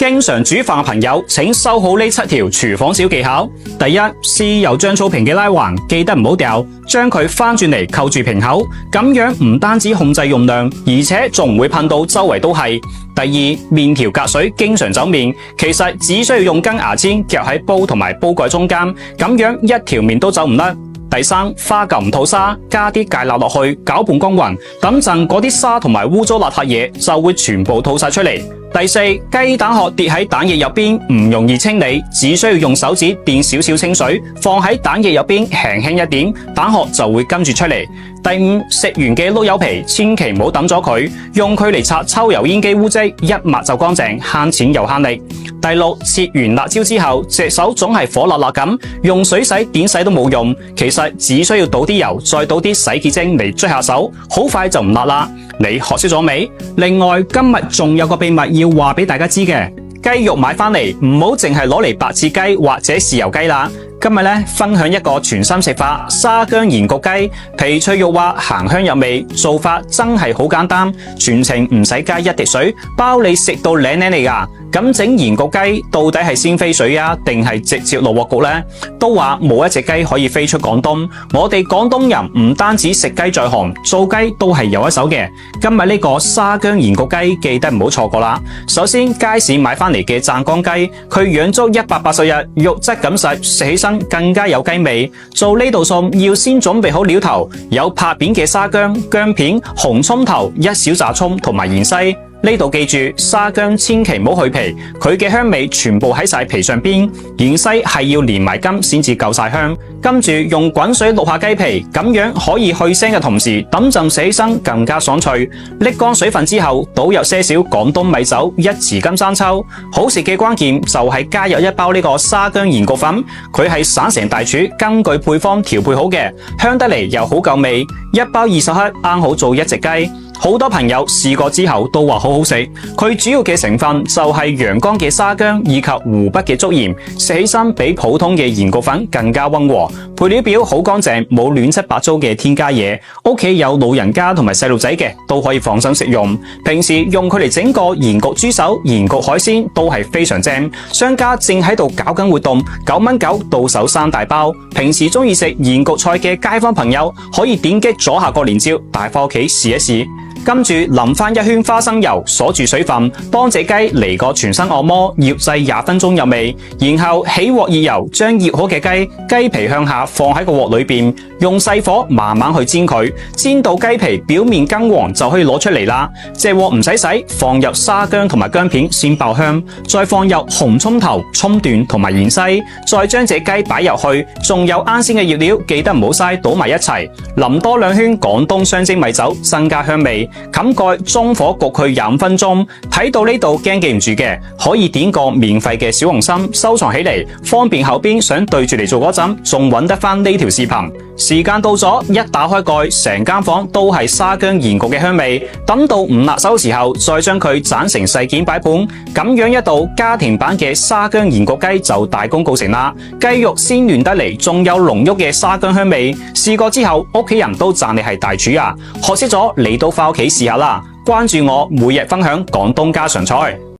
經常煮飯嘅朋友，請收好呢7條廚房小技巧。第一，豉油醬醋瓶嘅拉環記得唔好掉，將佢翻轉嚟扣住瓶口，咁樣唔單止控制用量，而且仲唔會噴到周圍都係。第二，麵條隔水經常走面，其實只需要用根牙籤夾喺煲同埋煲蓋中間，咁樣一條麵都走唔甩。第三，花嚿唔吐沙，加啲芥辣落去，攪拌均勻，等陣嗰啲沙同埋污糟邋遢嘢就會全部吐晒出嚟。第四，雞蛋殼跌喺蛋液入邊唔容易清理，只需要用手指掂少少清水，放喺蛋液入邊輕輕一點，蛋殼就會跟住出嚟。第五，食完嘅碌柚皮千祈唔好抌咗佢，用佢嚟刷抽油煙機污漬，一抹就乾淨，慳錢又慳力。第六，切完辣椒之後，隻手總係火辣辣咁，用水洗點洗都冇用，其實只需要倒啲油，再倒啲洗潔精嚟捽下手，好快就唔辣啦。你學識咗未？另外，今日仲有個秘密要話俾大家知嘅，雞肉買翻嚟唔好淨係攞嚟白切雞或者豉油雞啦。今日呢，分享一個全新食法，沙姜鹽焗雞，皮脆肉滑，鹹香入味，做法真係好簡單，全程唔使加一滴水，包你食到靚靚嚟噶。咁整鹽焗雞到底係先飛水啊，定係直接落鑊焗呢？都話冇一隻雞可以飛出廣東，我哋廣東人唔單止食雞在行，做雞都係有一手嘅。今日呢個沙姜鹽焗雞記得唔好錯過啦。首先，街市買翻嚟嘅湛江雞，佢養足180日，肉質緊實，食起身更加有雞味。做呢道餸要先準備好料頭，有拍片嘅沙姜、薑片、紅蔥頭、一小紮蔥同埋芫茜。呢度記住，沙姜千祈唔好去皮，佢嘅香味全部喺晒皮上邊。芫茜係要連埋根先至夠晒香。跟住用滾水渌下雞皮，咁樣可以去腥嘅同時，等陣食起身更加爽脆。瀝乾水分之後，倒入些少廣東米酒，1匙金生抽。好食嘅關鍵就係加入1包呢個沙姜鹽焗粉，佢係省城大廚根據配方調配好嘅，香得嚟又好夠味。1包20克，啱好做1隻雞。好多朋友試過之後都話好好食，佢主要嘅成分就係陽江嘅沙姜以及湖北嘅竹鹽，食起身比普通嘅鹽焗粉更加溫和。配料表好乾淨，冇亂七八糟嘅添加嘢。屋企有老人家同埋細路仔嘅都可以放心食用。平時用佢嚟整個鹽焗豬手、鹽焗海鮮都係非常正。商家正喺度搞緊活動，9.9到手3大包。平時中意食鹽焗菜嘅街坊朋友可以點擊左下角鏈接帶翻屋企試一試。跟住淋翻1圈花生油，鎖住水分，幫隻雞嚟個全身按摩，醃製20分鐘入味。然後起鑊熱油，將醃好嘅雞皮向下放喺個鑊裏邊，用細火慢慢去煎佢，煎到雞皮表面金黃就可以攞出嚟啦。隻鑊唔使洗，放入沙姜同埋薑片先爆香，再放入紅蔥頭、蔥段同埋芫茜，再將隻雞擺入去，仲有啱先嘅醃料，記得唔好嘥，倒埋一齊，淋多2圈廣東雙蒸米酒，增加香味。冚蓋中火焗佢25分鐘。睇到呢度驚記唔住嘅，可以點個免費嘅小紅心收藏起嚟，方便後邊想對住嚟做嗰陣，仲揾得翻呢條視頻。時間到咗，一打開蓋，成間房都係沙姜鹽焗嘅香味。等到唔辣手嘅時候，再將佢斬成細件擺盤，咁樣一道家庭版嘅沙姜鹽焗雞就大功告成啦。雞肉鮮嫩得嚟，仲有濃郁嘅沙姜香味。試過之後，屋企人都讚你係大廚啊！學識咗，你都翻屋企試下啦。關注我，每日分享廣東家常菜。